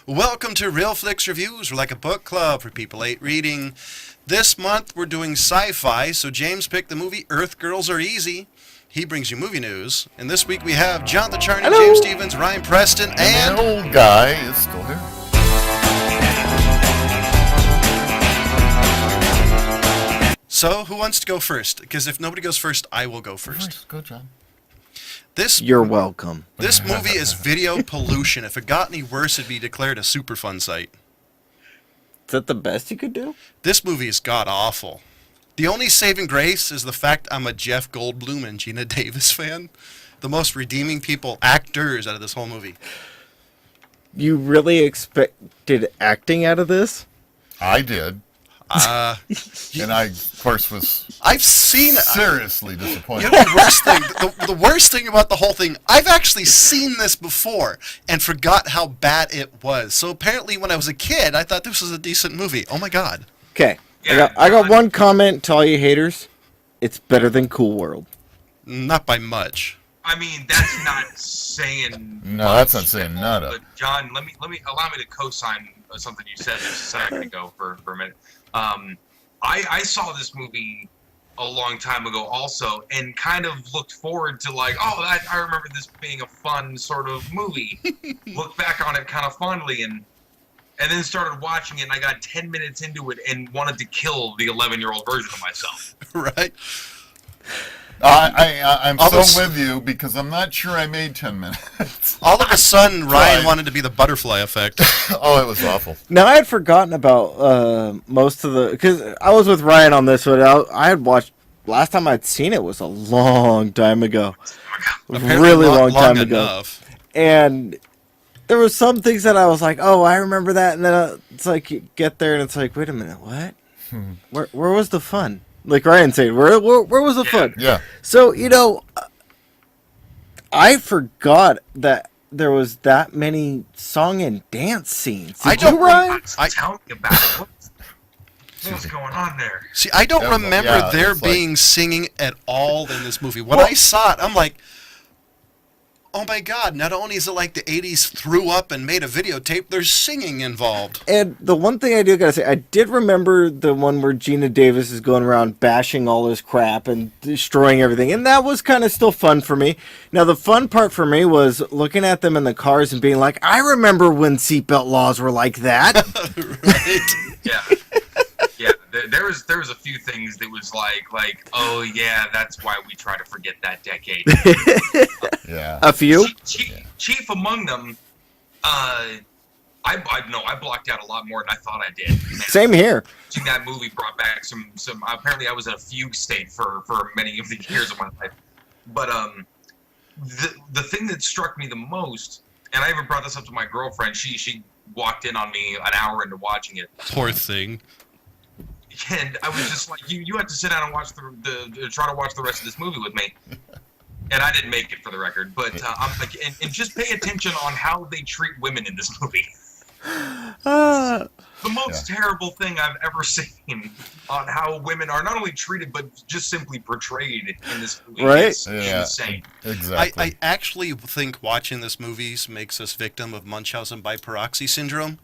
Welcome to Real Flix Reviews. We're like a book club for people hate reading. This month we're doing sci-fi, so James picked the movie Earth Girls Are Easy. He brings you movie news. And this week we have John the Charney, Hello. James Stevens, Ryan Preston, and... the old guy is still here. So, who wants to go first? Because if nobody goes first, I will go first. Go, John. You're welcome. This movie is video pollution. If it got any worse, it'd be declared a Superfund site. Is that the best you could do? This movie is god-awful. The only saving grace is the fact I'm a Jeff Goldblum and Gina Davis fan. The most redeeming actors out of this whole movie. You really expected acting out of this? I did. And I, of course, was I've seen seriously disappointed. You know the worst thing? The worst thing about the whole thing, I've actually seen this before and forgot how bad it was. So apparently when I was a kid, I thought this was a decent movie. Oh my god. Okay. I got one comment to all you haters. It's better than Cool World. Not by much. I mean, that's not saying. No, that's not saying nada. But John, let me allow me to co-sign something you said just a second ago for a minute. I saw this movie a long time ago also, and kind of looked forward to I remember this being a fun sort of movie. Look back on it kind of fondly, and then started watching it, and I got 10 minutes into it and wanted to kill the 11-year-old version of myself. Right? I'm so with you because I'm not sure I made 10 minutes. All of a sudden, Ryan wanted to be the butterfly effect. Oh, it was awful. Now, I had forgotten about most of the... Because I was with Ryan on this one. I had watched... Last time I'd seen it was a long time ago. Really long time ago. Enough. And there was some things that I was like, oh, I remember that. And then it's like, you get there and it's like, wait a minute, what? Where was the fun? Like Ryan said, where was the fun? Yeah. So, I forgot that there was that many song and dance scenes. Did you, Ryan? Tell me about it. What's going on there? See, I don't remember there being singing at all in this movie. When I saw it, I'm like, oh my god, not only is it like the 80s threw up and made a videotape, there's singing involved. And the one thing I do gotta say, I did remember the one where Gina Davis is going around bashing all this crap and destroying everything, and that was kind of still fun for me. Now, the fun part for me was looking at them in the cars and being like, I remember when seatbelt laws were like that. Right? Yeah. Yeah, there was a few things that was like, oh yeah, that's why we try to forget that decade. Yeah. A few? Chief among them, I blocked out a lot more than I thought I did. Man, Same here. watching that movie brought back some. Apparently, I was in a fugue state for many of the years of my life. But the thing that struck me the most, and I even brought this up to my girlfriend. She walked in on me an hour into watching it. Poor thing. And I was just like, you have to sit down and watch try to watch the rest of this movie with me. And I didn't make it, for the record. But I'm like, and just pay attention on how they treat women in this movie. The most terrible thing I've ever seen on how women are not only treated, but just simply portrayed in this movie. Right? It's insane. Exactly. I actually think watching this movie makes us victim of Munchausen by proxy syndrome.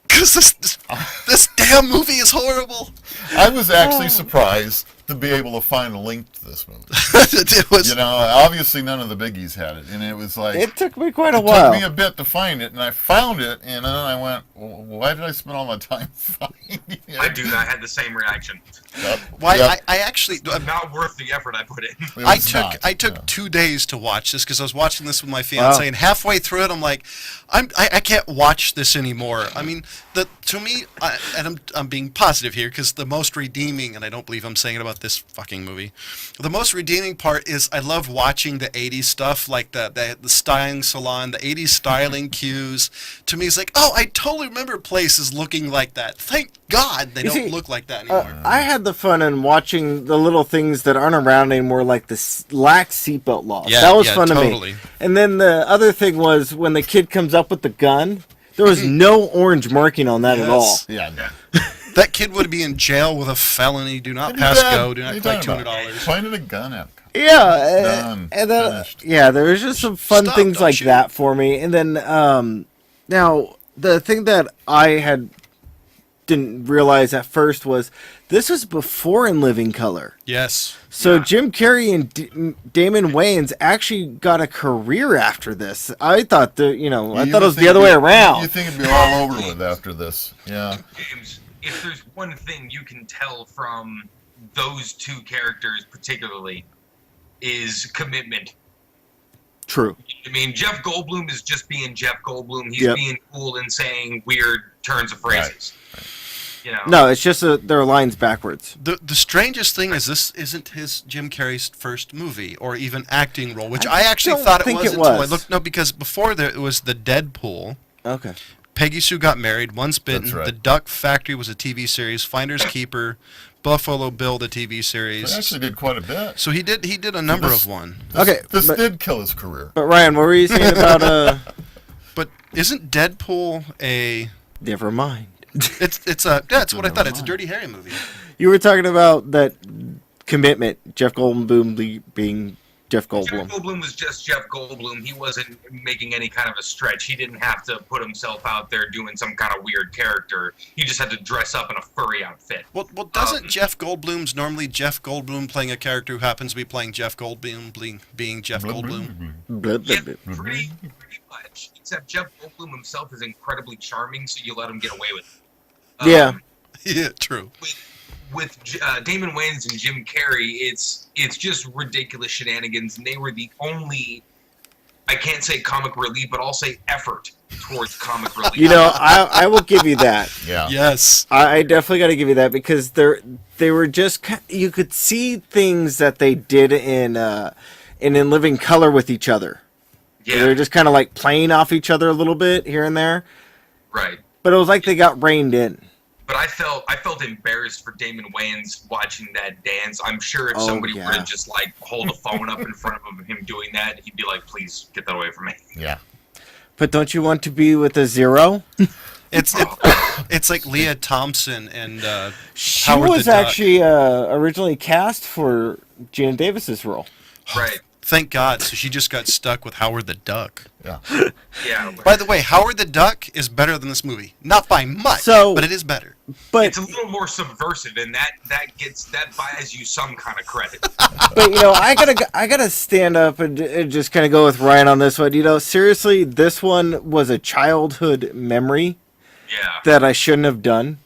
Because this damn movie is horrible. I was actually surprised to be able to find a link to this movie. It was, obviously none of the biggies had it, and it was like It took me quite a while. It took me a bit to find it, and I found it, and then I went, well, why did I spend all my time finding it? I do that. I had the same reaction. I actually... Not worth the effort I put in. I took 2 days to watch this because I was watching this with my fiance, and halfway through it, I'm like, I can't watch this anymore. I mean, to me, and I'm being positive here because the most redeeming, and I don't believe I'm saying it about this fucking movie, the most redeeming part is I love watching the 80s stuff, like the styling salon, the 80s styling cues. To me, it's like, oh, I totally remember places looking like that. Thank God they don't look like that anymore. I had the fun in watching the little things that aren't around anymore, like the lax seatbelt laws. Yeah, that was fun to totally. me. And then the other thing was when the kid comes up with the gun, there was no orange marking on that at all. Yeah, no. That kid would be in jail with a felony. Do not pass go. Do not collect $200. Pointed a gun at him. Yeah, Done. and then Finished. there was just some fun Stop, things don't like shoot. that for me. And then now the thing that I didn't realize at first was this was before In Living Color. Yes. So Yeah. Jim Carrey and Damon Wayans actually got a career after this. I thought I You thought it would was the think other way it'd be- around. You think it'd be all over with after this? Yeah. James, if there's one thing you can tell from those two characters particularly, is commitment. True. I mean, Jeff Goldblum is just being Jeff Goldblum. He's Yep. being cool and saying weird turns of phrases. You know? No, it's just their lines backwards. The strangest thing is this isn't his Jim Carrey's first movie or even acting role, which I actually don't thought it think was it until I was. looked. No, because before there it was the Deadpool. Okay. Peggy Sue Got Married, Once Bitten, That's right. The Duck Factory was a TV series, Finders Keeper, Buffalo Bill, the TV series. He actually did quite a bit. So he did a number of one. Okay, This but- did kill his career. But Ryan, what were you saying about But isn't Deadpool a? Never mind. It's what I thought. It's a Dirty Harry movie. You were talking about that commitment, Jeff Goldblum being Jeff Goldblum. Jeff Goldblum was just Jeff Goldblum. He wasn't making any kind of a stretch. He didn't have to put himself out there doing some kind of weird character. He just had to dress up in a furry outfit. Well, doesn't Jeff Goldblum's normally Jeff Goldblum playing a character who happens to be playing Jeff Goldblum being Jeff Goldblum? Blah, blah, Yeah, blah. pretty much. Except Jeff Goldblum himself is incredibly charming, so you let him get away with it. Yeah. Yeah, true. With Damon Wayans and Jim Carrey, it's just ridiculous shenanigans, and they were the only, I can't say comic relief, but I'll say effort towards comic relief. I will give you that. Yeah. Yes. I definitely got to give you that because they were just you could see things that they did in Living Color with each other. Yeah, They were just kind of like playing off each other a little bit here and there, right. but it was like they got reined in. But I felt embarrassed for Damon Wayans watching that dance. I'm sure if Oh, somebody yeah. were to just like hold a phone up in front of him doing that, he'd be like, "Please get that away from me." Yeah. But don't you want to be with a zero? It's like Leah Thompson and She Howard was the Duck. actually originally cast for Gina Davis's role. Right. Thank God. So she just got stuck with Howard the Duck. Yeah. Yeah. By the way, Howard the Duck is better than this movie. Not by much, but it is better. But It's a little more subversive, and that buys you some kind of credit. I gotta stand up and just kind of go with Ryan on this one. Seriously, this one was a childhood memory Yeah. that I shouldn't have done.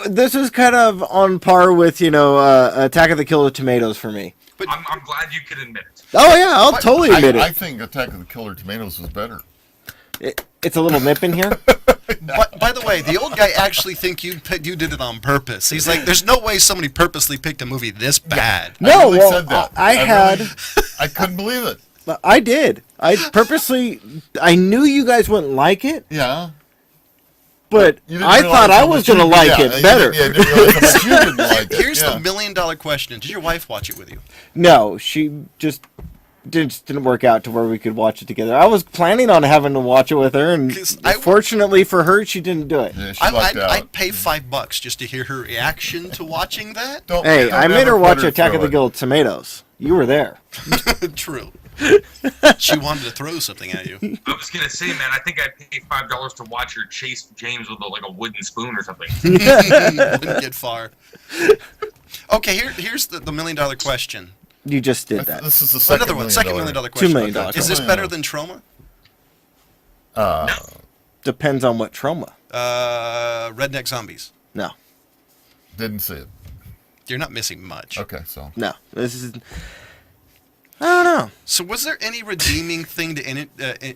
This is kind of on par with Attack of the Killer Tomatoes for me. I'm glad you could admit it. Oh yeah, I'll totally admit I it. think Attack of the Killer Tomatoes was better. It's a little nip in here. By the way, the old guy actually think you did it on purpose. He's like, there's no way somebody purposely picked a movie this bad. No, I really well, said that. I couldn't believe it. I did. I knew you guys wouldn't like it, Yeah. but You didn't I realize thought I how was much going to you- like yeah, it you better. didn't realize how much you didn't like it. Here's Yeah. the million-dollar question: Did your wife watch it with you? No, she just didn't work out to where we could watch it together. I was planning on having to watch it with her, and 'Cause fortunately for her, she didn't do it. Yeah, she lucked out. I'd pay $5 just to hear her reaction to watching that. Hey, I made her watch Attack of the Guild. Killer Tomatoes. You were there. True. She wanted to throw something at you. I was gonna say, man, I think I'd pay $5 to watch her chase James with a wooden spoon or something. Wouldn't get far. Okay, here's the million-dollar question. You just did that. This is the second Another one, $1 $2 million question. $2 million. Is this better than Trauma? Depends on what trauma. Redneck Zombies. No, Didn't see it. You're not missing much. Okay, so. no. This is. I don't know. So was there any redeeming thing to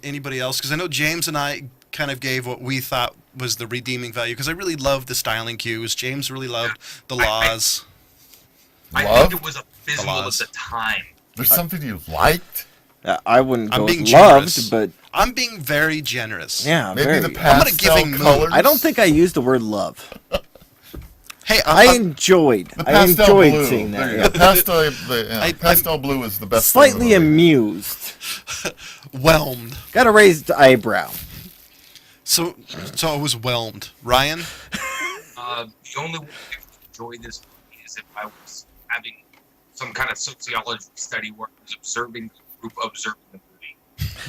anybody else? Because I know James and I kind of gave what we thought was the redeeming value, because I really loved the styling cues. James really loved the laws. I Love? think it was abysmal at Laws. the time. There's something you liked? I wouldn't I'm go being with generous. loved, but I'm being very generous. yeah, Maybe very. the I'm gonna pastel give him colors? I don't think I used the word love. Hey, I enjoyed. The I pastel enjoyed blue. seeing that. There you yeah. go. Pastel blue is the best thing in the Slightly movie. amused. whelmed. Got a raised eyebrow. So I was whelmed. Ryan? The only way I could enjoy this movie is if I was having some kind of sociology study where I was observing the group observing the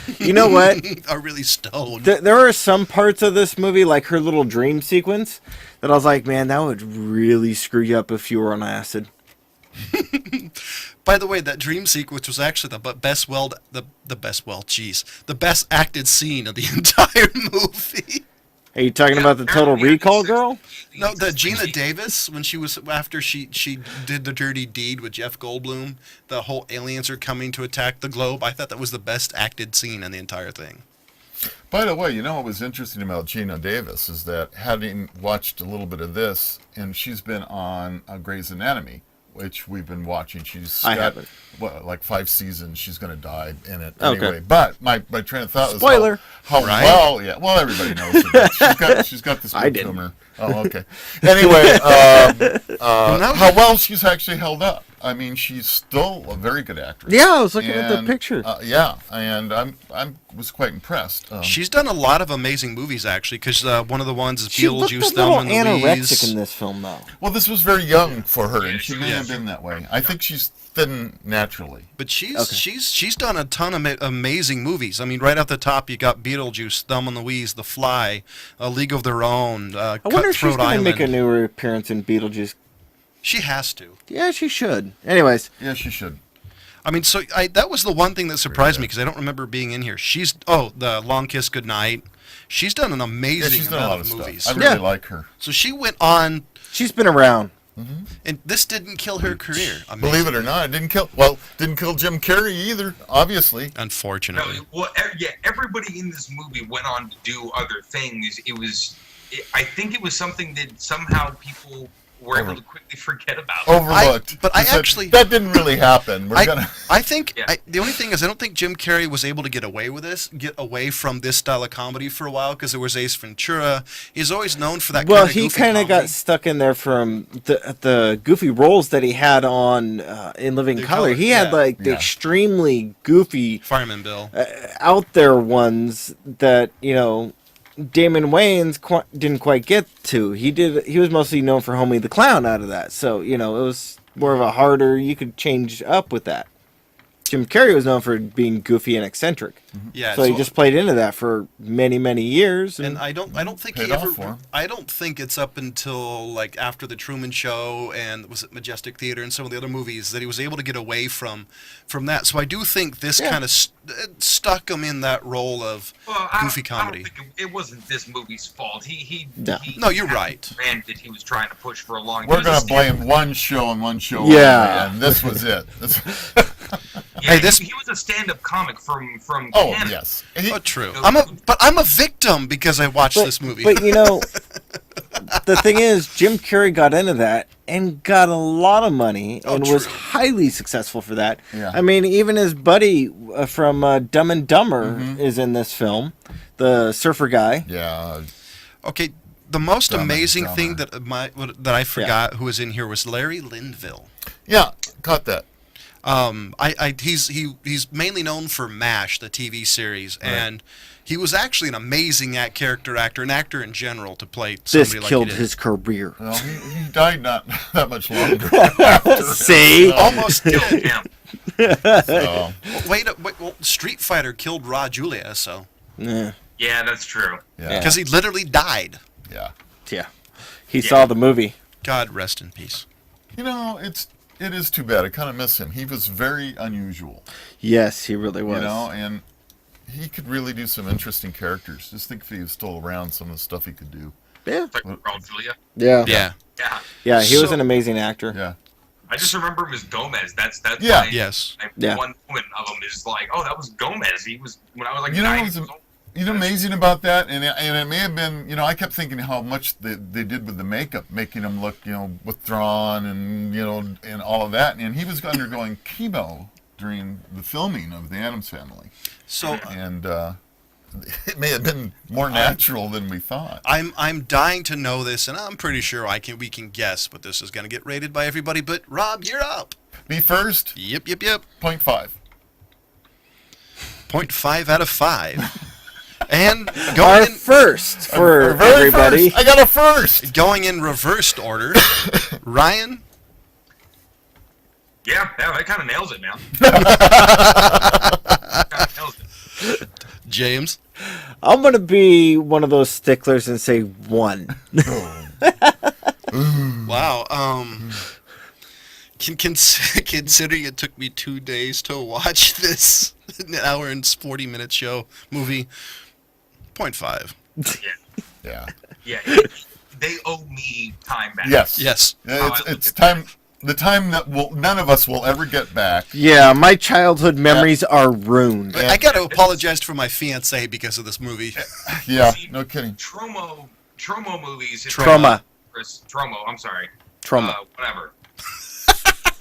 movie. You know what? Are really stoned. There are some parts of this movie, like her little dream sequence, that I was like, man, that would really screw you up if you were on acid. By the way, that dream sequence was actually the best acted scene of the entire movie. Are you talking about the Total Recall girl? No, the Gina Davis, when she was, after she did the dirty deed with Jeff Goldblum, the whole aliens are coming to attack the globe. I thought that was the best acted scene in the entire thing. By the way, you know what was interesting about Gina Davis is that having watched a little bit of this, and she's been on Grey's Anatomy, which we've been watching. I haven't. What, like 5 seasons. She's going to die in it Okay. anyway. But my train of thought was Spoiler. how Right? well, yeah. Well, everybody knows it. She's got this I good didn't. tumor. Oh, okay. Anyway, how well she's actually held up. I mean, she's still a very good actress. Yeah, I was looking at the And, picture. yeah, and I was quite impressed. She's done a lot of amazing movies, actually, because one of the ones is She looked a Beetlejuice, little Thelma and anorexic Louise. in this film, though. Well, this was very young for her, and she Yeah, may have been that way. I think she's thin naturally. But she's Okay. she's done a ton of amazing movies. I mean, right off the top, you got Beetlejuice, Thelma and Louise, The Fly, A League of Their Own, I wonder if she's Cutthroat going to Island. make a new appearance in Beetlejuice. She has to. Yeah, she should. Anyways, Yeah, she should. I mean, so that was the one thing that surprised me because I don't remember being in here. The Long Kiss Goodnight. She's done an Yeah, amazing she's done a amount lot of of movies. stuff. I really Yeah. like her. So she went on, she's been around. and this didn't kill her career. Amazing. Believe it or not, it didn't kill Jim Carrey either, obviously. Unfortunately. No, well, everybody in this movie went on to do other things. I think it was something that somehow people were able to quickly forget about. Overlooked. But I They said, actually- that didn't really happen. I think Yeah. the only thing is I don't think Jim Carrey was able to get away from this style of comedy for a while because there was Ace Ventura. He's always known for that. Well, kind of he goofy kind of got comedy. stuck in there from the goofy roles that he had on in Living In Color. Color, He had yeah. like the Yeah. extremely goofy, Fireman Bill. out there ones that Damon Wayans didn't quite get to. He was mostly known for Homie the Clown out of that. So it was more of a harder. You could change up with that. Jim Carrey was known for being goofy and eccentric. Yeah. So he just played into that for many, many years. And I don't think Paid he off ever. for him. I don't think it's up until like after the Truman Show and was it Majestic Theater and some of the other movies that he was able to get away from that. So I do think this Yeah. kind of stuck him in that role of goofy comedy. I don't think it wasn't this movie's fault. No, you're right. Brand that he was trying to push for a long. We're he was going to a stand- blame one show and one show Yeah. only, and this was it. Yeah, Hey, this- he was a stand-up comic from Oh, Canada. yes. Oh, true. I'm a victim because I watched this movie. But the thing is, Jim Carrey got into that and got a lot of money Oh, and was true. highly successful for that. Yeah. I mean, even his buddy from Dumb and Dumber is in this film, the surfer guy. Yeah. Okay, the most Dumb and amazing thing Dumber. that I forgot who was in here was Larry Linville. Yeah, caught that. He's mainly known for MASH, the TV series, and he was actually an amazing character actor, an actor in general, to play This somebody killed like he did. his career. Well, he died not that much longer. See? Almost did. Yeah, So, Wait, well, Street Fighter killed Raw Julia, so Yeah. yeah, that's true. yeah. because he literally died. Yeah. Yeah. He saw the movie. God rest in peace. It is too bad. I kind of miss him. He was very unusual, Yes, he really was. and he could really do some interesting characters. Just think if he was still around, some of the stuff he could do. Yeah. Like Raul Julia. Yeah. Yeah. Yeah, Yeah, he was So- an amazing actor. Yeah. I just remember him as Gomez. That's Yeah. my- Yes. my Yeah. one moment of him is like, oh, that was Gomez. He was when I was like You know 9 what's years old. amazing about that, and it may have been, I kept thinking how much they did with the makeup, making him look, withdrawn and, and all of that. And he was undergoing chemo during the filming of The Addams Family. So And it may have been more natural than we thought. I'm dying to know this, and I'm pretty sure we can guess, but this is going to get rated by everybody. But Rob, you're up. Me first, Yep. 0.5. 0.5 out of 5. And Our going in, first for Very everybody. first. I got a first. going in reversed order, Ryan. Yeah, that kind of nails it, man. Kinda nails it. James? I'm gonna be one of those sticklers and say 1. Wow. Considering it took me 2 days to watch this an hour and 40-minute show movie, 0.5. Yeah. Yeah, they owe me time back. Yes. Yes. It's time. The time that none of us will ever get back. Yeah, my childhood memories are ruined. I got to apologize for my fiance because of this movie. Yeah, See, no kidding. Tromo movies. Trauma. Tromo. I'm sorry. Trauma. Whatever.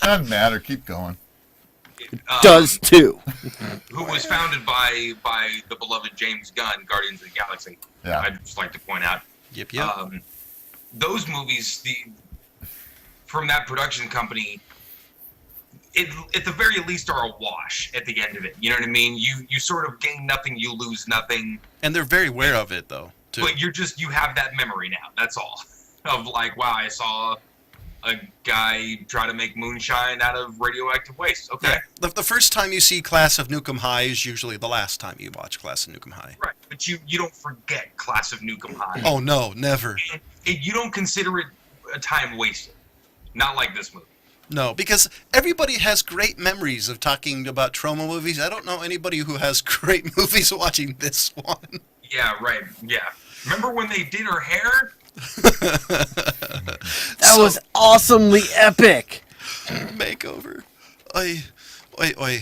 Doesn't matter. Keep going. Does too. Who was founded by the beloved James Gunn, Guardians of the Galaxy. Yeah. I'd just like to point out. Yep. Those movies, from that production company, at the very least are a wash at the end of it. You know what I mean? You sort of gain nothing, you lose nothing. And they're very aware of it, though, too. But you have that memory now. That's all. Of like, wow, I saw a guy try to make moonshine out of radioactive waste. Okay. Yeah. The first time you see Class of Nukem High is usually the last time you watch Class of Nukem High. Right. But you don't forget Class of Nukem High. Oh, no, never. And you don't consider it a time wasted. Not like this movie. No, because everybody has great memories of talking about trauma movies. I don't know anybody who has great movies watching this one. Yeah, right. Yeah. Remember when they did her hair? That was awesomely epic. Makeover. Oi.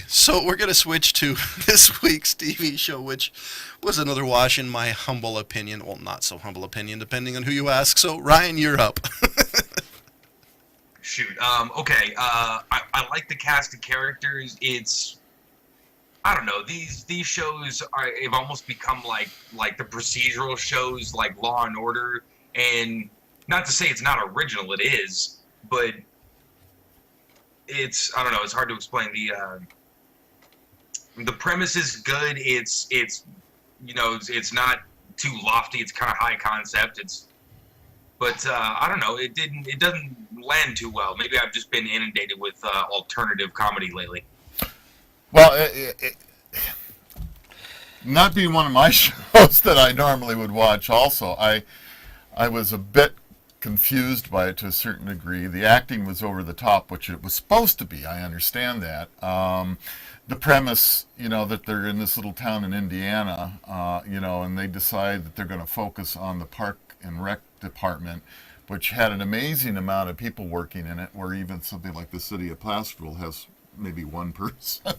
So we're going to switch to this week's TV show, which was another wash in my humble opinion. Well, not so humble opinion, depending on who you ask. So, Ryan, you're up. Shoot. Okay. I like the cast of characters. I don't know. These shows have almost become like the procedural shows, like Law and Order. And not to say it's not original, it is, but I don't know. It's hard to explain. The premise is good. It's not too lofty. It's kind of high concept. But I don't know. It doesn't land too well. Maybe I've just been inundated with alternative comedy lately. Well, not being one of my shows that I normally would watch. Also, I was a bit confused by it to a certain degree. The acting was over the top, which it was supposed to be. I understand that. The premise, that they're in this little town in Indiana, and they decide that they're going to focus on the park and rec department, which had an amazing amount of people working in it, where even something like the city of Placerville has maybe one person.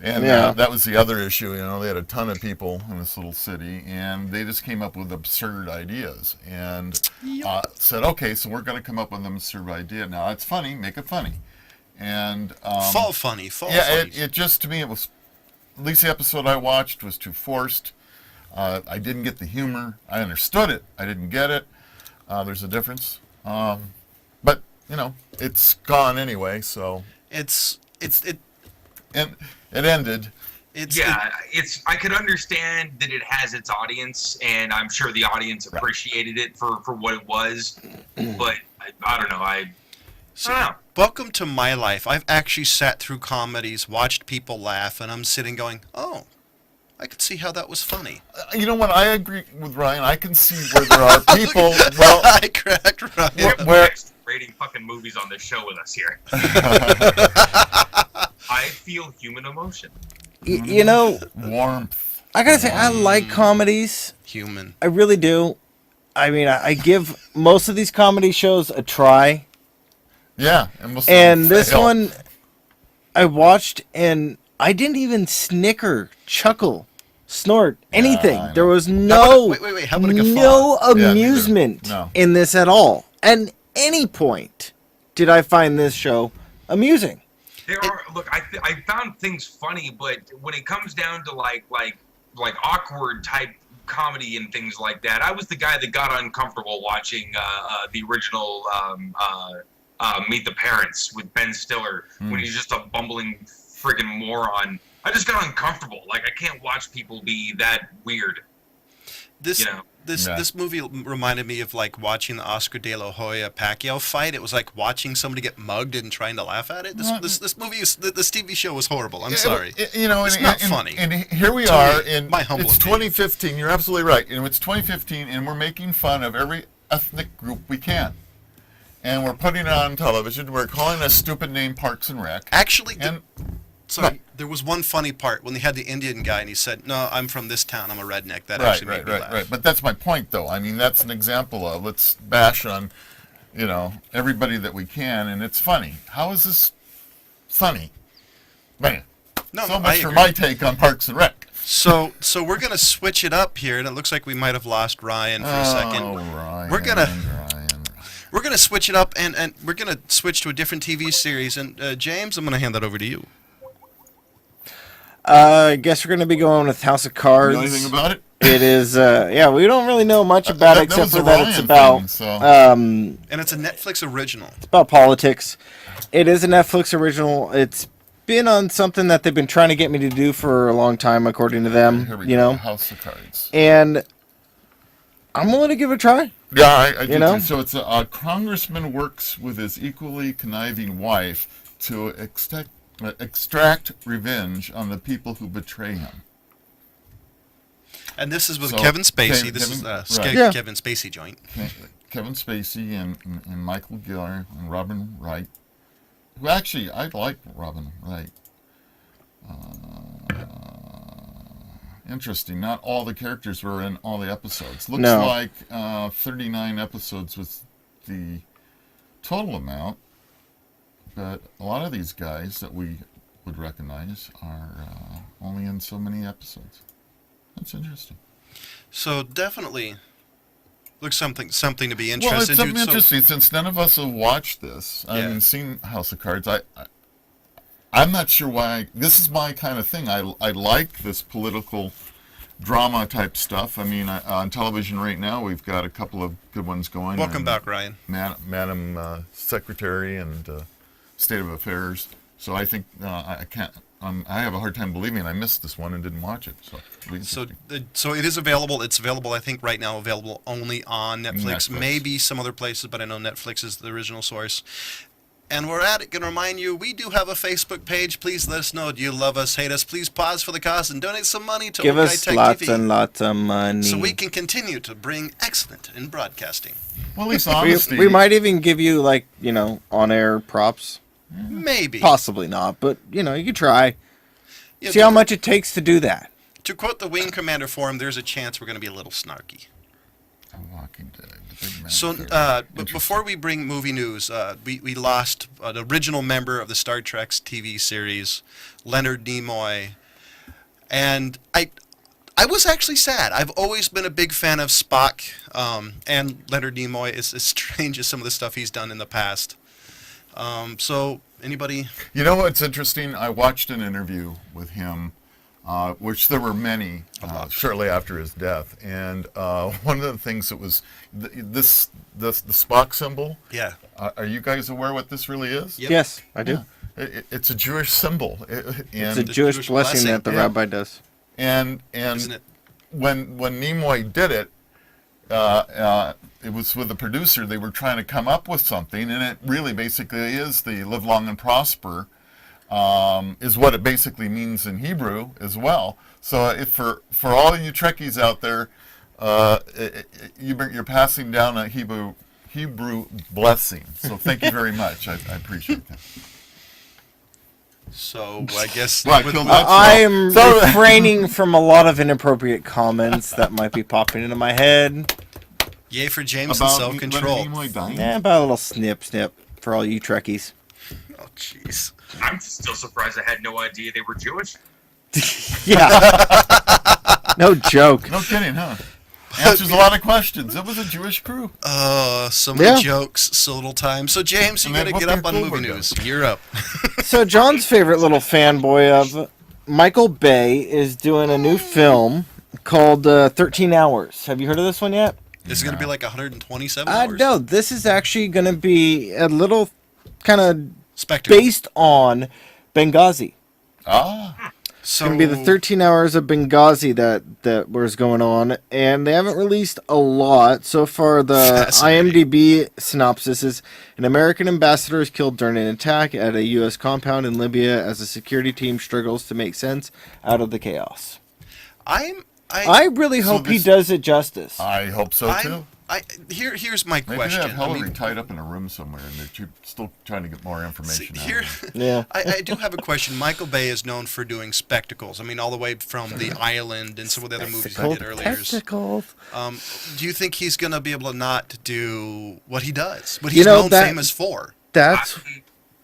And that was the other issue. They had a ton of people in this little city, and they just came up with absurd ideas and said, okay, so we're going to come up with an absurd idea. Now, it's funny, make it funny. And Fall funny. It just, to me, it was, at least the episode I watched was too forced. I didn't get the humor. I understood it. I didn't get it. There's a difference. But, it's gone anyway, so. And it ended. I could understand that it has its audience, and I'm sure the audience appreciated it for what it was. But I don't know. I don't know. Welcome to my life. I've actually sat through comedies, watched people laugh, and I'm sitting going, oh, I could see how that was funny. You know what? I agree with Ryan. I can see where there are people. Well, I cracked Ryan. We're rating fucking movies on this show with us here. I feel human emotion. Warmth. I gotta say, I like comedies. Human. I really do. I mean, I give most of these comedy shows a try. Yeah. And this one, I watched, and I didn't even snicker, chuckle, snort, anything. There was no, wait. How about a guffaw? no amusement in this at all. At any point did I find this show amusing. I found things funny, but when it comes down to like awkward type comedy and things like that, I was the guy that got uncomfortable watching the original Meet the Parents with Ben Stiller when he's just a bumbling friggin' moron. I just got uncomfortable. Like, I can't watch people be that weird. This You know. this movie reminded me of like watching the Oscar De La Hoya Pacquiao fight. It was like watching somebody get mugged and trying to laugh at it. This movie is this TV show was horrible. I'm sorry. It's not funny. And here we To are me, in my humble it's opinion. 2015. You're absolutely right. And it's 2015, and we're making fun of every ethnic group we can, and we're putting it on television. We're calling a stupid name Parks and Rec. Actually, And sorry, there was one funny part when they had the Indian guy and he said, "No, I'm from this town. I'm a redneck." That actually made me laugh. right. But that's my point, though. I mean, that's an example of let's bash on, everybody that we can, and it's funny. How is this funny? Man, No, so no, much I for agree. my take on Parks and Rec. So we're gonna switch it up here, and it looks like we might have lost Ryan for a second. Oh, Ryan, We're gonna- Ryan. We're gonna switch it up, and we're gonna switch to a different TV series. And James, I'm gonna hand that over to you. I guess we're gonna be going with House of Cards. You know anything about it? It is, we don't really know much about it That except was for a that it's Ryan about thing, so. And it's a Netflix original. it's about politics. It is a Netflix original. It's been on something that they've been trying to get me to do for a long time, according to them. Here we You go. know, House of Cards. and I'm willing to give it a try. Yeah, I do know? too. So it's a congressman works with his equally conniving wife to extract revenge on the people who betray him. And this is with So, Kevin Spacey. Kevin- This is right. Yeah. Kevin Spacey joint. Kevin Spacey and Michael Giller and Robin Wright. Who actually, I like Robin Wright. Interesting. Not all the characters were in all the episodes. Looks No. like 39 episodes was the total amount. But a lot of these guys that we would recognize are only in so many episodes. That's interesting. So definitely looks something to be Well, interested it's something in. So- interesting since none of us have watched this. I Yeah. haven't seen House of Cards. I'm not sure why. This is my kind of thing. I like this political drama type stuff. I mean, on television right now, we've got a couple of good ones going. Welcome back, Ryan. Madam Secretary and State of Affairs. So I think I can't. I have a hard time believing I missed this one and didn't watch it. So it is available. It's available, I think, right now. Available only on Netflix. Netflix. Maybe some other places, but I know Netflix is the original source. And we're at it. Going to remind you, we do have a Facebook page. Please let us know. Do you love us, hate us? Please pause for the cause and donate some money to Give Old us Guy Tech lots TV, and lots of money. so we can continue to bring excellent in broadcasting. well, at least honesty. we might even give you on-air props. Maybe. Possibly not, but you could try. Yeah, See how much it takes to do that. To quote the Wing Commander Forum, there's a chance we're going to be a little snarky. Walking Dead. The big man So, there. but before we bring movie news, we lost an original member of the Star Trek's TV series, Leonard Nimoy, and I was actually sad. I've always been a big fan of Spock, and Leonard Nimoy is as strange as some of the stuff he's done in the past. So, anybody? You know what's interesting? I watched an interview with him, which there were many shortly after his death, and one of the things that was the Spock symbol. Yeah. Are you guys aware what this really is? Yep. Yes, I do. It's a Jewish symbol, It's a and Jewish blessing that the yeah. rabbi does. and Isn't it? when Nimoy did it, it was with the producer. They were trying to come up with something, and it really basically is the live long and prosper, is what it basically means in Hebrew as well. So if for all you Trekkies out there, you're passing down a Hebrew blessing. So thank you very much. I appreciate that. So, I guess... Well, I with- killed that. I am So- refraining from a lot of inappropriate comments that might be popping into my head. Yay for James and About self-control. Leonard Nimoy dying. Yeah, about a little snip for all you Trekkies. Oh, jeez. I'm still surprised I had no idea they were Jewish. Yeah. No joke. No kidding, huh? Answers a lot of questions. It was a Jewish crew. So many Yeah. jokes, so little time. So, James, you And got then to get Whoopi up on movie Goldberg news. You're up. So John's favorite little fanboy of Michael Bay is doing a new film called 13 Hours. Have you heard of this one yet? This is going to be like 127 hours. No, this is actually going to be a little kind of Spectacle. based on Benghazi. Ah, It's going to be the 13 Hours of Benghazi that was going on, and they haven't released a lot. So far, the IMDb synopsis is, an American ambassador is killed during an attack at a U.S. compound in Libya as a security team struggles to make sense out of the chaos. I really hope he does it justice. I hope so, too. Here's my Maybe question. they have Hillary tied up in a room somewhere, and they're still trying to get more information out of her. Yeah. I do have a question. Michael Bay is known for doing spectacles. I mean, all the way from The Island and some of the other movies he did earlier. Do you think he's going to be able to not do what he does? What he's famous for? I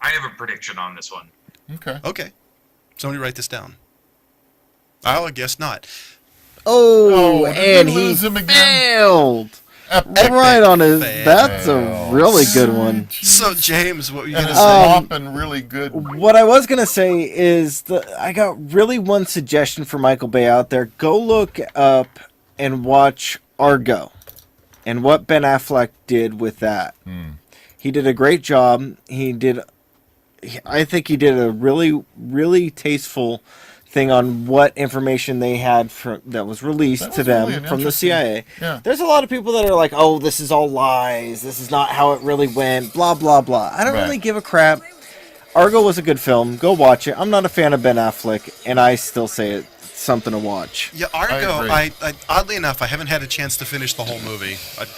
have a prediction on this one. Okay. Somebody write this down. I guess not. Oh, and he failed. Right on his. That's a really good one. So, James, what were you going to say? Really good. What I was going to say is I got really one suggestion for Michael Bay out there. Go look up and watch Argo and what Ben Affleck did with that. He did a great job. I think he did a really, really tasteful thing on what information they had that was released to them really from the CIA. Yeah. There's a lot of people that are like, oh, this is all lies. This is not how it really went. Blah, blah, blah. I don't really give a crap. Argo was a good film. Go watch it. I'm not a fan of Ben Affleck, and I still say it's something to watch. Yeah, Argo, I oddly enough, I haven't had a chance to finish the whole movie. But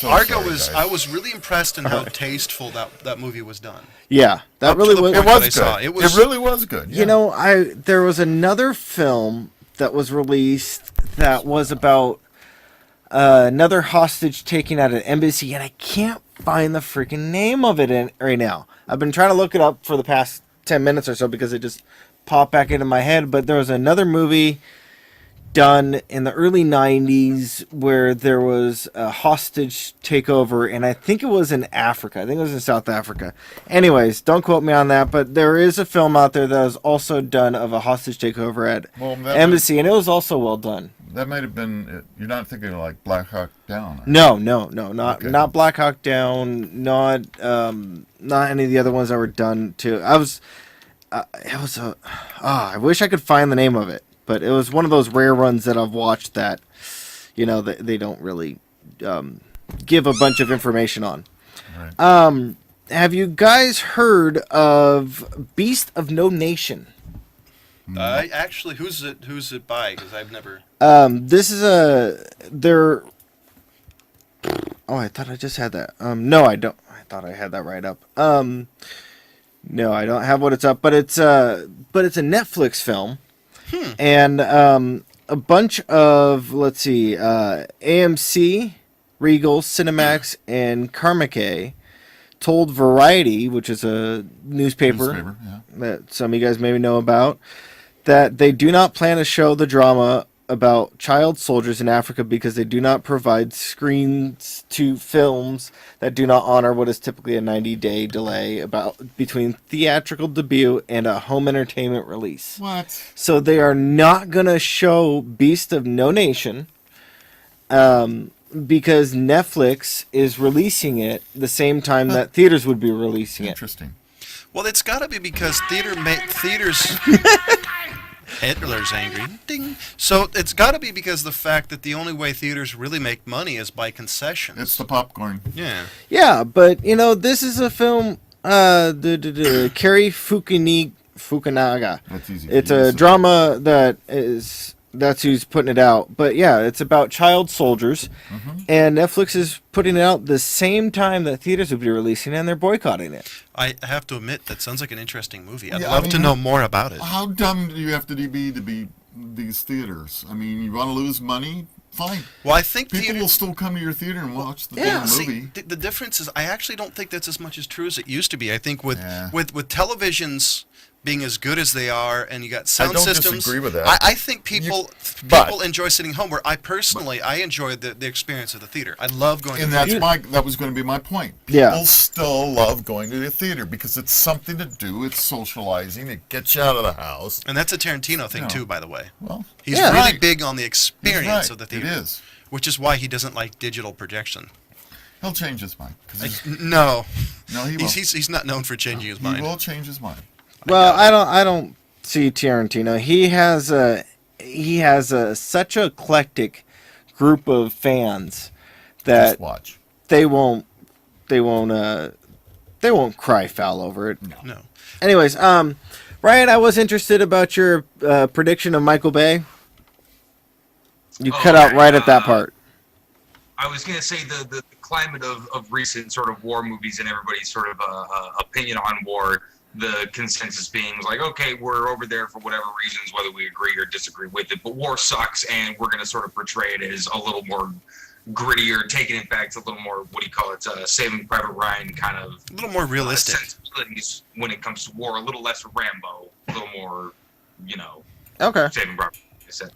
Argo I was really impressed in how tasteful that movie was done. Yeah, that really was. It was good. It really was good. Yeah. You know, there was another film that was released that was about another hostage taking out an embassy, and I can't find the freaking name of it right now. I've been trying to look it up for the past 10 minutes or so because it just popped back into my head. But there was another movie done in the early 90s where there was a hostage takeover, and I think it was in Africa. I think it was in South Africa. Anyways, don't quote me on that, but there is a film out there that was also done of a hostage takeover at embassy, and it was also well done. That might have been, you're not thinking of like Black Hawk Down. Right? No, not Black Hawk Down, not any of the other ones that were done too. I wish I could find the name of it. But it was one of those rare runs that I've watched that, they don't really give a bunch of information on. Right. Have you guys heard of Beast of No Nation? Actually, who's it by? Because I've never. This is Oh, I thought I just had that. No, I don't. I thought I had that right up. No, I don't have what it's up, but it's a Netflix film. And a bunch of, AMC, Regal, Cinemax, and Carmike told Variety, which is a newspaper that some of you guys maybe know about, that they do not plan to show the drama about child soldiers in Africa because they do not provide screens to films that do not honor what is typically a 90-day delay between theatrical debut and a home entertainment release. What? So they are not going to show Beast of No Nation because Netflix is releasing it the same time that theaters would be releasing it. Interesting. Well, it's got to be because theaters... Hitler's angry. Ding. So it's got to be because the fact that the only way theaters really make money is by concessions. It's the popcorn. Yeah. Yeah, but this is a film. Cary Fukunaga. That's easy. It's a drama that's who's putting it out. But yeah, it's about child soldiers, and Netflix is putting it out the same time that theaters would be releasing it, and they're boycotting it. I have to admit, that sounds like an interesting movie. I'd love to know more about it. How dumb do you have to be these theaters? I mean, you want to lose money? Fine. Well, I think people will still come to your theater and watch the damn movie. The difference is, I actually don't think that's as much as true as it used to be. I think with televisions being as good as they are, and you got sound systems. I don't disagree with that. I think people enjoy sitting home. Where I enjoy the experience of the theater. I love going. And that was going to be my point. Yeah. People still love going to the theater because it's something to do. It's socializing. It gets you out of the house. And that's a Tarantino thing too, by the way. Well, he's really big on the experience of the theater. It is. Which is why he doesn't like digital projection. He'll change his mind. No, he won't. He's not known for changing his mind. He will change his mind. Well, I don't see Tarantino. He has such a eclectic group of fans that Just watch. they won't cry foul over it. No. Anyways, Ryan, I was interested about your prediction of Michael Bay. You cut out right at that part. I was going to say the climate of recent sort of war movies and everybody's sort of opinion on war, the consensus being was like, okay, we're over there for whatever reasons, whether we agree or disagree with it, but war sucks, and we're going to sort of portray it as a little more grittier, taking it back to a little more, what do you call it, Saving Private Ryan kind of... A little more realistic. Sensibilities when it comes to war, a little less Rambo, a little more, Okay. Saving Private Ryan, like I said.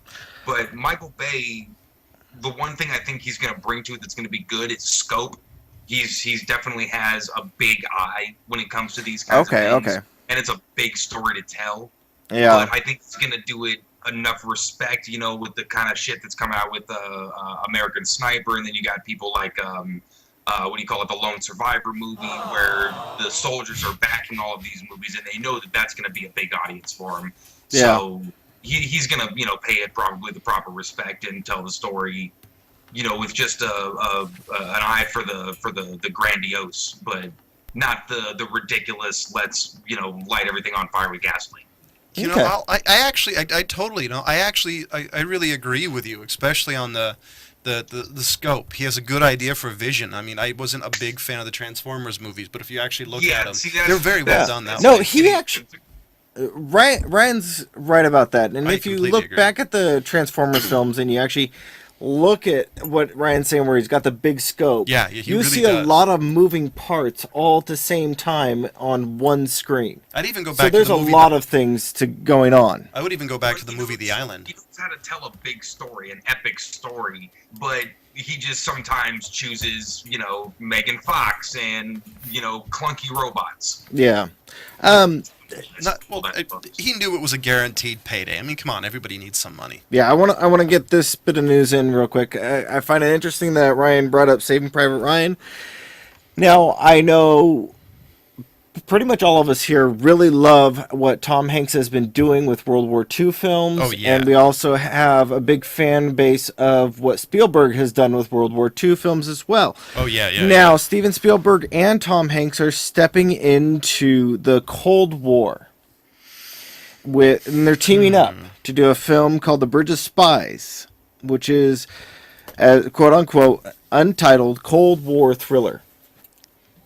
But Michael Bay, the one thing I think he's going to bring to it that's going to be good is scope. He's definitely has a big eye when it comes to these kinds of things. Okay. And it's a big story to tell. Yeah. But I think he's going to do it enough respect, with the kind of shit that's coming out with American Sniper, and then you got people like, the Lone Survivor movie, where the soldiers are backing all of these movies, and they know that that's going to be a big audience for him. Yeah. So he's going to, pay it probably the proper respect and tell the story, with just an eye for the grandiose, but not the ridiculous. Let's light everything on fire with gasoline. Okay. I really agree with you, especially on the scope. He has a good idea for vision. I mean, I wasn't a big fan of the Transformers movies, but if you actually look at them, they're very well done that No, way. he actually... Ryan's right about that. And if you look back at the Transformers films and you actually look at what Ryan's saying, where he's got the big scope, Yeah, he you really see does. a lot of moving parts all at the same time on one screen. I'd even go back So to there's the a movie. lot of things going on. I would even go back to the movie The Island. He knows how to tell a big story, an epic story, but he just sometimes chooses, Megan Fox and, clunky robots. Yeah. He knew it was a guaranteed payday. I mean, come on, everybody needs some money. Yeah, I want to get this bit of news in real quick. I find it interesting that Ryan brought up Saving Private Ryan. Now, I know pretty much all of us here really love what Tom Hanks has been doing with World War II films. Oh, yeah. And we also have a big fan base of what Spielberg has done with World War II films as well. Oh, yeah. Now, Steven Spielberg and Tom Hanks are stepping into the Cold War. And they're teaming up to do a film called The Bridge of Spies, which is a quote-unquote untitled Cold War thriller.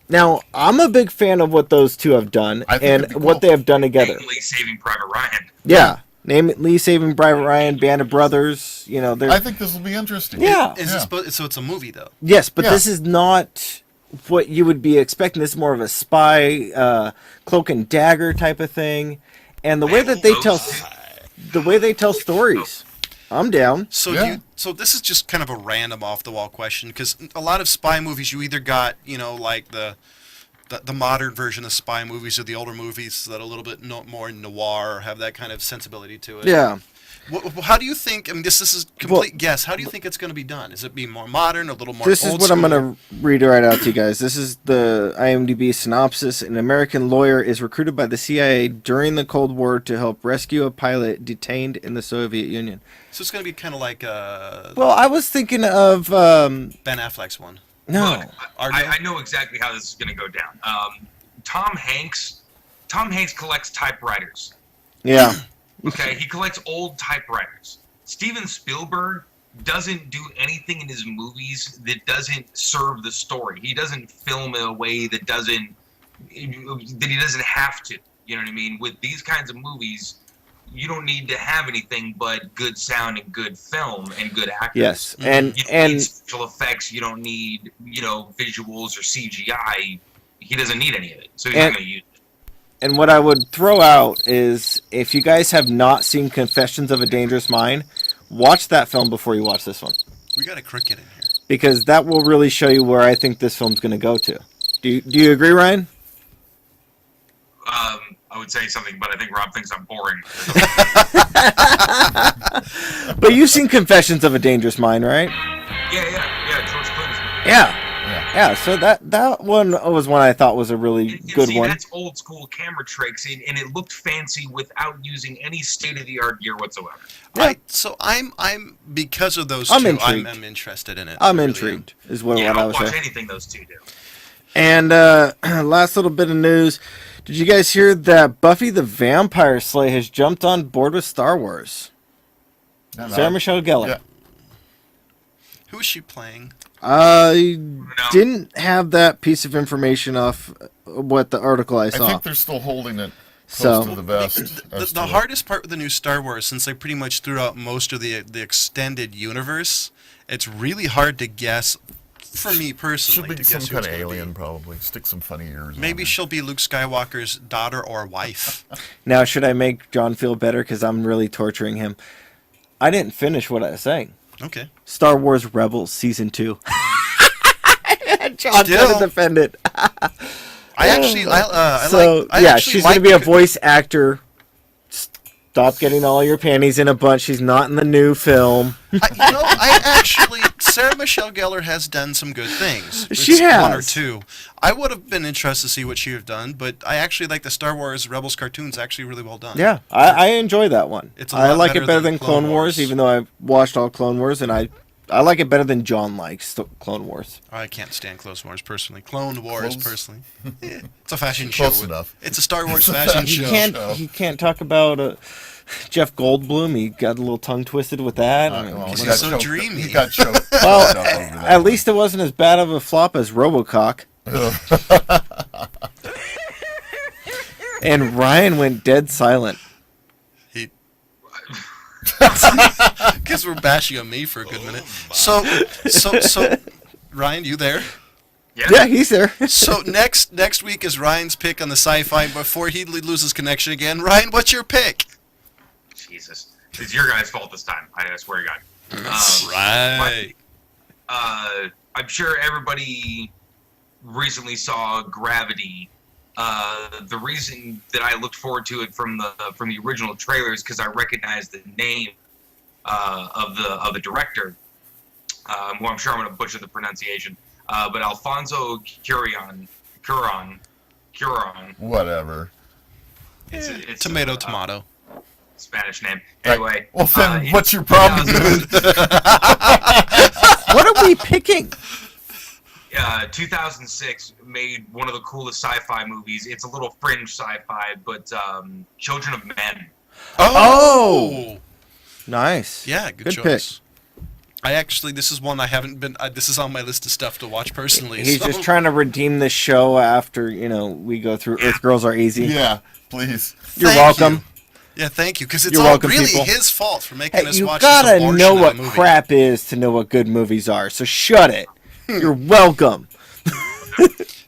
Now, I'm a big fan of what those two have done and what they have done together. Namely, Saving Private Ryan. Yeah. Name it Lee Saving Private Ryan, Band of Brothers. I think this will be interesting. Yeah. So it's a movie, though? Yes, but this is not what you would be expecting. This is more of a spy, cloak and dagger type of thing. And the way that they tell stories, I'm down. So this is just kind of a random off-the-wall question, because a lot of spy movies, you either got, like the modern version of spy movies or the older movies that are a little bit more noir or have that kind of sensibility to it. Yeah. How do you think, I mean, this is a complete guess, how do you think it's going to be done? Is it be more modern, a little more This is old what school? I'm going to read right out to you guys. This is the IMDb synopsis. An American lawyer is recruited by the CIA during the Cold War to help rescue a pilot detained in the Soviet Union. So it's going to be kind of like Well, I was thinking of... Ben Affleck's one. No. Look, I know exactly how this is going to go down. Tom Hanks collects typewriters. Yeah. Okay, he collects old typewriters. Steven Spielberg doesn't do anything in his movies that doesn't serve the story. He doesn't film in a way that he doesn't have to. You know what I mean? With these kinds of movies, you don't need to have anything but good sound and good film and good actors. Yes, you don't need special effects. You don't need visuals or CGI. He doesn't need any of it, so he's not going to use it. And what I would throw out is, if you guys have not seen Confessions of a Dangerous Mind, watch that film before you watch this one. We got a cricket in here. Because that will really show you where I think this film's going to go to. Do you agree, Ryan? I would say something, but I think Rob thinks I'm boring. But you've seen Confessions of a Dangerous Mind, right? Yeah, George Clooney. Yeah. Yeah, so that one was one I thought was a really good see, one. That's old school camera tricks, and it looked fancy without using any state of the art gear whatsoever. Yeah. So I'm because of those I'm two, intrigued. I'm interested in it. I'm I really intrigued, is what Yeah, I I'll was watch saying. anything those two do. And last little bit of news. Did you guys hear that Buffy the Vampire Slayer has jumped on board with Star Wars? No, no. Sarah Michelle Gellar. Yeah. Who is she playing? I No. didn't have that piece of information off what the article I I saw. think they're still holding it So- close to the vest. The hardest part with the new Star Wars, since they pretty much threw out most of the extended universe, it's really hard to guess. For me Should personally, be to some guess who kind it's of gonna alien, be. probably. Stick some funny ears. Maybe on she'll be Luke Skywalker's daughter or wife. Now, should I make John feel better? Because I'm really torturing him. I didn't finish what I was saying. Okay. Star Wars Rebels Season 2. John Still. trying to defend it. I actually, I So, like. I yeah, actually she's like going to be a the- voice actor. Stop getting all your panties in a bunch. She's not in the new film. I actually, Sarah Michelle Gellar has done some good things. She It's has. one or two. I would have been interested to see what she would have done, but I actually like the Star Wars Rebels cartoons. Actually, really well done. Yeah, I enjoy that one. It's a I lot like better it better than than Clone Clone Wars, Wars. even though I've watched all Clone Wars, and I like it better than John likes Clone Wars. I can't stand Clone Wars personally. Clone Wars Clones? personally. Yeah, it's a fashion Close show. enough. It's a Star Wars It's a fashion fashion show. He can't talk about Jeff Goldblum. He got a little tongue twisted with that. Well, He's he got so choked- dreamy. He got choked. Well, choked up over that. at least it wasn't as bad of a flop as RoboCock. And Ryan went dead silent. Because we're bashing on me for a good minute. So, Ryan, you there? Yeah, he's there. So next week is Ryan's pick on the sci-fi before he loses connection again. Ryan, what's your pick? Jesus, it's your guys' fault this time. I swear to God. Right. I'm sure everybody recently saw Gravity. The reason that I looked forward to it from the original trailers because I recognized the name of the director. Who I'm sure I'm going to butcher the pronunciation. But Alfonso Cuarón. Whatever. It's Tomato. Spanish name. Right. Anyway. Well, then, in what's your problem, 2000 dude? What are we picking? 2006 made one of the coolest sci-fi movies. It's a little fringe sci-fi, but Children of Men. Oh! Nice. Yeah, good Good choice. This is one I haven't been. This is on my list of stuff to watch personally. He's so- just trying to redeem this show after, we go through Earth Girls Are Easy. Yeah, please. You're Thank welcome. you. Yeah, thank you. Because it's You're all welcome, really people. his fault for making Hey, us you watch gotta this abortion know of what a movie. crap is to know what good movies are, so shut it. You're welcome.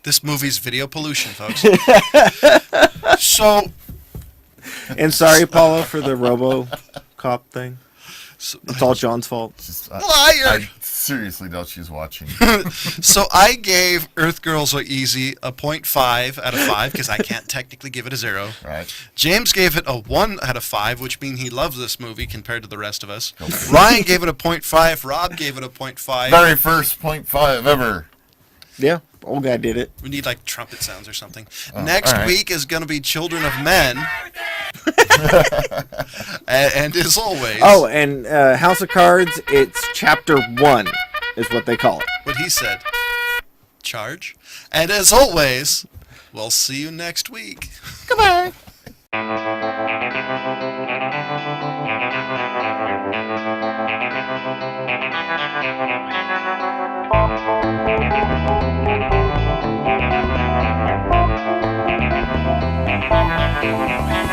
This movie's video pollution, folks. So, And sorry, Paula, for the RoboCop thing. so, It's all John's fault. Just, Liar! I seriously doubt she's watching. so I gave Earth Girls Are Easy a 0.5 out of 5 because I can't technically give it a 0. Right. James gave it a 1 out of 5, which means he loves this movie compared to the rest of us. Ryan gave it a 0.5. Rob gave it a 0.5. Very first 0.5 ever. Yeah, old guy did it. We need like trumpet sounds or something. Oh, Next all right. week is going to be Children of Men. and as always, Oh, and House of Cards, it's Chapter 1, is what they call it. what he said. Charge. And as always, we'll see you next week. Goodbye. Thank you.